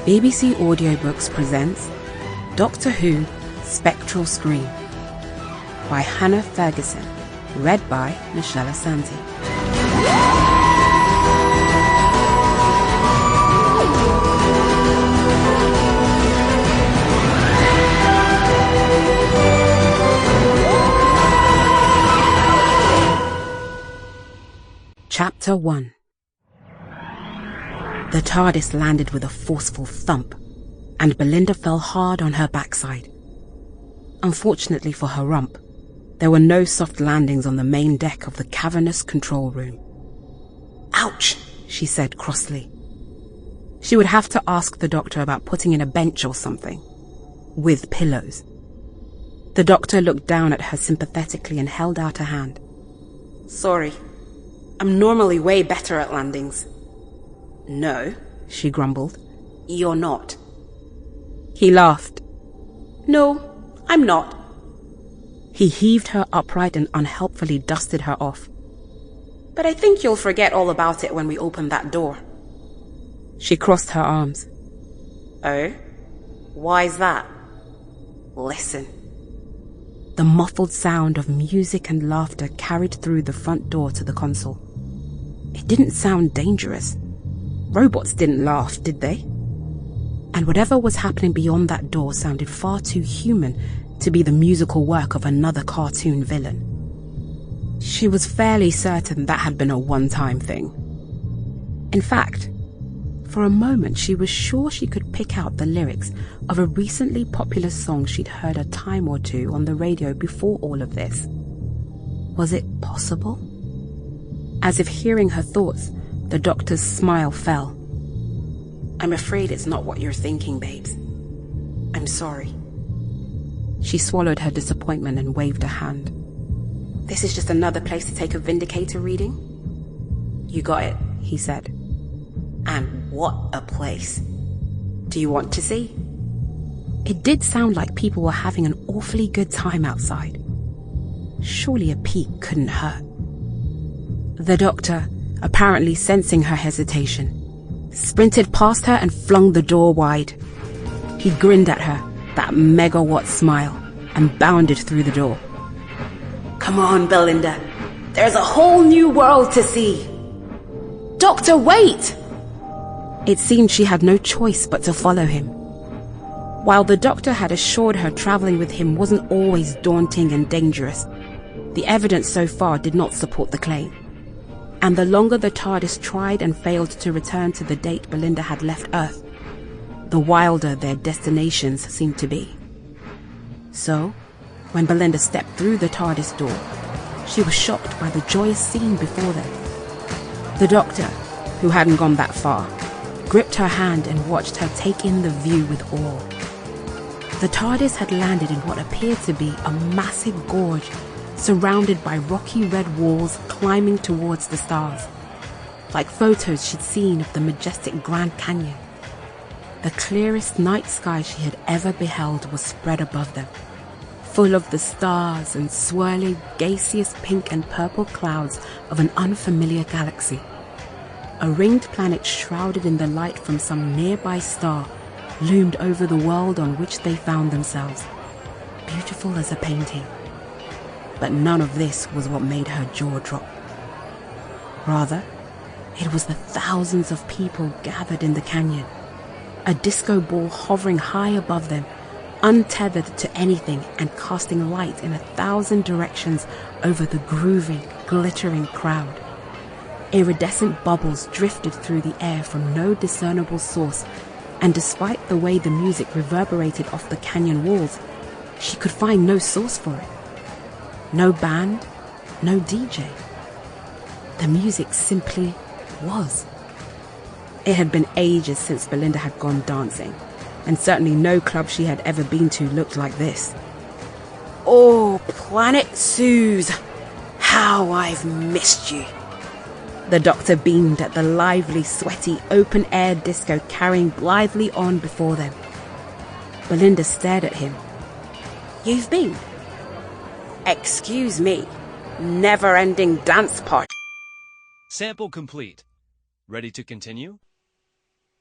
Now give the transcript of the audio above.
BBC Audiobooks presents Doctor Who Spectral Scream by Hannah Fergesen, read by Michelle Asante. Chapter 1. The TARDIS landed with a forceful thump, and Belinda fell hard on her backside. Unfortunately for her rump, there were no soft landings on the main deck of the cavernous control room. "Ouch," she said crossly. She would have to ask the doctor about putting in a bench or something, with pillows. The doctor looked down at her sympathetically and held out a hand. "Sorry, I'm normally way better at landings." "No," she grumbled. "You're not." He laughed. "No, I'm not." He heaved her upright and unhelpfully dusted her off. "But I think you'll forget all about it when we open that door." She crossed her arms. "Oh? Why's that?" "Listen." The muffled sound of music and laughter carried through the front door to the console. It didn't sound dangerous. Robots didn't laugh, did they? And whatever was happening beyond that door sounded far too human to be the musical work of another cartoon villain. She was fairly certain that had been a one-time thing. In fact, for a moment she was sure she could pick out the lyrics of a recently popular song she'd heard a time or two on the radio before all of this. Was it possible? As if hearing her thoughts, the doctor's smile fell. "I'm afraid it's not what you're thinking, babes. I'm sorry." She swallowed her disappointment and waved a hand. "This is just another place to take a Vindicator reading?" "You got it," he said. "And what a place. Do you want to see?" It did sound like people were having an awfully good time outside. Surely a peek couldn't hurt. The doctor, apparently sensing her hesitation, sprinted past her and flung the door wide. He grinned at her, that megawatt smile, and bounded through the door. "Come on, Belinda. There's a whole new world to see." "Doctor, wait!" It seemed she had no choice but to follow him. While the doctor had assured her traveling with him wasn't always daunting and dangerous, the evidence so far did not support the claim. And the longer the TARDIS tried and failed to return to the date Belinda had left Earth, the wilder their destinations seemed to be. So, when Belinda stepped through the TARDIS door, she was shocked by the joyous scene before them. The doctor, who hadn't gone that far, gripped her hand and watched her take in the view with awe. The TARDIS had landed in what appeared to be a massive gorge, surrounded by rocky red walls climbing towards the stars, like photos she'd seen of the majestic Grand Canyon. The clearest night sky she had ever beheld was spread above them, full of the stars and swirling gaseous pink and purple clouds of an unfamiliar galaxy. A ringed planet shrouded in the light from some nearby star loomed over the world on which they found themselves, beautiful as a painting. But none of this was what made her jaw drop. Rather, it was the thousands of people gathered in the canyon, a disco ball hovering high above them, untethered to anything and casting light in 1,000 directions over the grooving, glittering crowd. Iridescent bubbles drifted through the air from no discernible source, and despite the way the music reverberated off the canyon walls, she could find no source for it. No band, no DJ. The music simply was. It had been ages since Belinda had gone dancing, and certainly no club she had ever been to looked like this. "Oh, Planet Suze, how I've missed you." The doctor beamed at the lively, sweaty, open-air disco carrying blithely on before them. Belinda stared at him. "You've been?" "Excuse me, never-ending dance party." Sample complete. Ready to continue?